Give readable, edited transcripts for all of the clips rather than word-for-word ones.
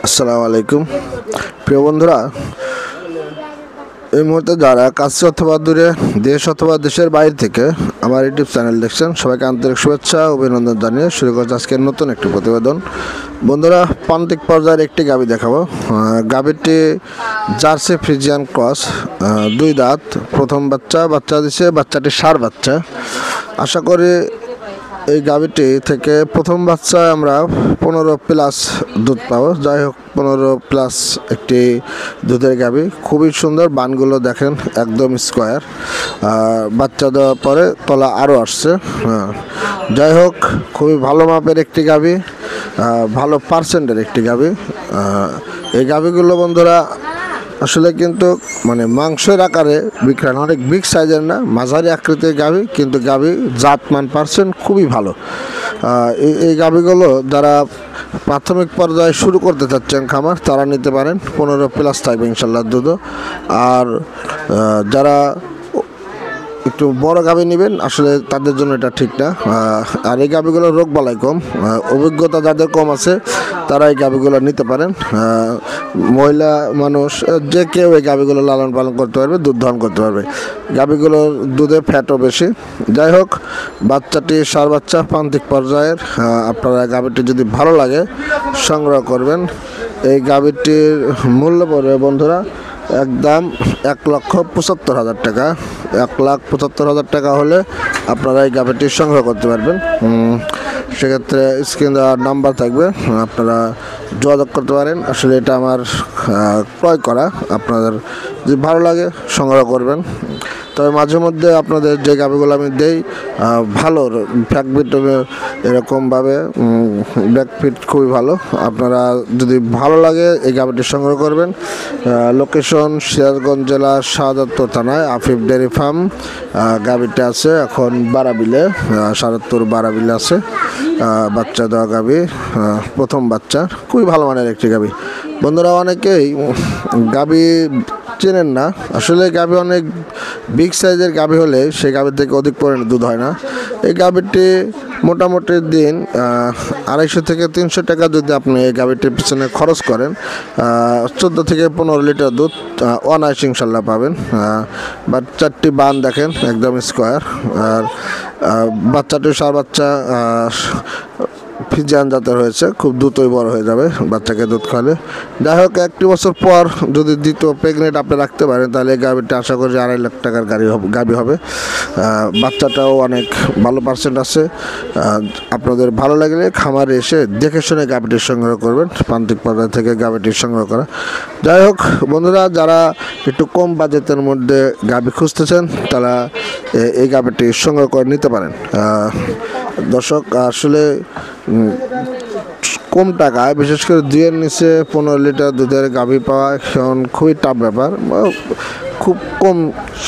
আসসালামু আলাইকুম প্রিয় বন্ধুরা, এই মুহূর্তে যারা কাছে অথবা দূরে, দেশ অথবা দেশের বাইরে থেকে আমার ইউটিউব চ্যানেল দেখছেন, সবাইকে আন্তরিক শুভেচ্ছা ও অভিনন্দন জানিয়ে শুরু করছে আজকের নতুন একটি প্রতিবেদন। বন্ধুরা, প্রান্তিক পর্যায়ের একটি গাভী দেখাবো। গাভীটি জার্সি ফ্রিজিয়ান ক্রস, 2 দাঁত, প্রথম বাচ্চা দিছে। বাচ্চাটি ষাঁড় বাচ্চা। আশা করি এই গাভীটি থেকে প্রথম বাচ্চায় আমরা 15+ দুধ পাবো। যাই হোক, 15+ একটি দুধের গাভী, খুবই সুন্দর। বানগুলো দেখেন একদম স্কোয়ার। বাচ্চা দেওয়ার পরে তলা আরও আসছে। যাই হোক, খুবই ভালো মাপের একটি গাভী, ভালো পার্সেন্টের একটি গাভী। এই গাভীগুলো বন্ধুরা আসলে কিন্তু মানে মাংসের আকারে বিক্রয়, অনেক বিগ সাইজের না, মাঝারি আকৃতির গাভী, কিন্তু গাভী জাতমান পার্সেন্ট খুবই ভালো। এই গাভীগুলো যারা প্রাথমিক পর্যায়ে শুরু করতে চাচ্ছেন খামার, তারা নিতে পারেন। 15+ থাকবে ইনশাল্লাহ দুধও। আর যারা একটু বড় গাভী নেবেন, আসলে তাদের জন্য এটা ঠিক না। আর এই গাভীগুলো রোগ বালাই কম, অভিজ্ঞতা যাদের কম আছে তারা এই গাভীগুলো নিতে পারেন। মহিলা মানুষ যে কেউ এই গাভীগুলো লালন পালন করতে পারবে, দুধ দহন করতে পারবে। গাভীগুলোর দুধে ফ্যাটও বেশি। যাই হোক, বাচ্চাটি ষাঁড় বাচ্চা, প্রান্তিক পর্যায়ের। আপনারা গাভীটি যদি ভালো লাগে সংগ্রহ করবেন। এই গাভীটির মূল্য পড়বে বন্ধুরা একদম 1,75,000 টাকা। 1,75,000 টাকা হলে আপনারা এই গাভীটি সংগ্রহ করতে পারবেন। সেক্ষেত্রে স্ক্রিনে দেওয়ার নাম্বার থাকবে, আপনারা যোগাযোগ করতে পারেন। আসলে এটা আমার ক্রয় করা, আপনাদের যদি ভালো লাগে সংগ্রহ করবেন। তবে মাঝে মধ্যে আপনাদের যে গাভীগুলো আমি দেই ভালো ব্যাকফিট, এরকমভাবে ব্যাকফিট খুবই ভালো। আপনারা যদি ভালো লাগে এই গাভীটি সংগ্রহ করবেন। লোকেশন সিরাজগঞ্জ জেলা শাহজাদপুর থানায় আফিফ ডেয়ারি ফার্ম। গাভীটা আছে এখন বারাবিলে, শাহজাদপুর বারাবিলে আছে। বাচ্চা দেওয়া গাভী, প্রথম বাচ্চা, খুবই ভালো মানের একটি গাভী। বন্ধুরা, অনেকেই গাভী চেনেন না। আসলে গাভী অনেক বিগ সাইজের গাভী হলে সেই গাভীর থেকে অধিক পরিমাণে দুধ হয় না। এই গাভীটি মোটামুটি দিন 250 থেকে 300 টাকা যদি আপনি এই গাভীটির পিছনে খরচ করেন, 14 থেকে 15 লিটার দুধ অনায়াসে ইনশাল্লাহ পাবেন। বাচ্চাটি বান দেখেন একদম স্কোয়ার। আর বাচ্চাটি ষাঁড় বাচ্চা, ফ্রিজিয়ান জাতের হয়েছে, খুব দ্রুতই বড় হয়ে যাবে বাচ্চাকে দুধ খাওয়ালে। যাই হোক, 1 বছর পর যদি দ্বিতীয় প্রেগনেন্ট আপনি রাখতে পারেন, তাহলে এই গাভীটা আশা করি 2.5 লাখ টাকার গাভী হবে। বাচ্চাটাও অনেক ভালো পার্সেন্ট আছে। আপনাদের ভালো লাগলে খামারে এসে দেখে শুনে গাভীটি সংগ্রহ করবেন, প্রান্তিক পর্যায় থেকে গাভীটি সংগ্রহ করা। যাই হোক বন্ধুরা, যারা একটু কম বাজেটের মধ্যে গাভী খুঁজতেছেন, তারা এই গাভীটি সংগ্রহ করে নিতে পারেন। দর্শক, আসলে কম টাকায়, বিশেষ করে 2-এর নিচে 15 লিটার দুধের গাভী পাওয়া এখন খুবই টাফ ব্যাপার। খুব কম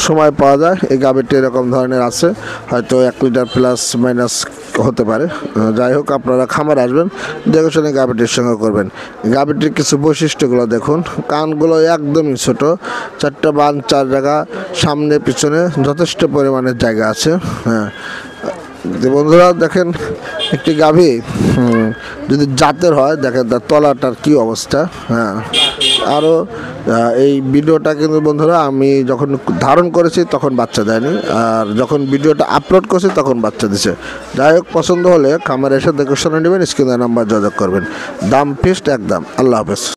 সময় পাওয়া যায়। এই গাভীটি এরকম ধরনের আছে, হয়তো 1 লিটার প্লাস মাইনাস হতে পারে। যাই হোক, আপনারা খামার আসবেন, দেখে শুনে গাভীটির সঙ্গে করবেন। গাভীটির কিছু বৈশিষ্ট্যগুলো দেখুন। কানগুলো একদমই ছোট, 4টে বান 4 জায়গা, সামনে পিছনে যথেষ্ট পরিমাণের জায়গা আছে। বন্ধুরা দেখেন, একটি গাভী যদি জাতের হয়, দেখেন তার তলাটার কি অবস্থা। আরও এই ভিডিওটা কিন্তু বন্ধুরা আমি যখন ধারণ করেছি তখন বাচ্চা দেয়নি, আর যখন ভিডিওটা আপলোড করছি তখন বাচ্চা দিছে। যাই হোক, পছন্দ হলে খামারে এসে দেখে শুনে নেবেন, স্ক্রিনে নাম্বার যোগাযোগ করবেন। দাম ফিক্সড একদম। আল্লাহ হাফেজ।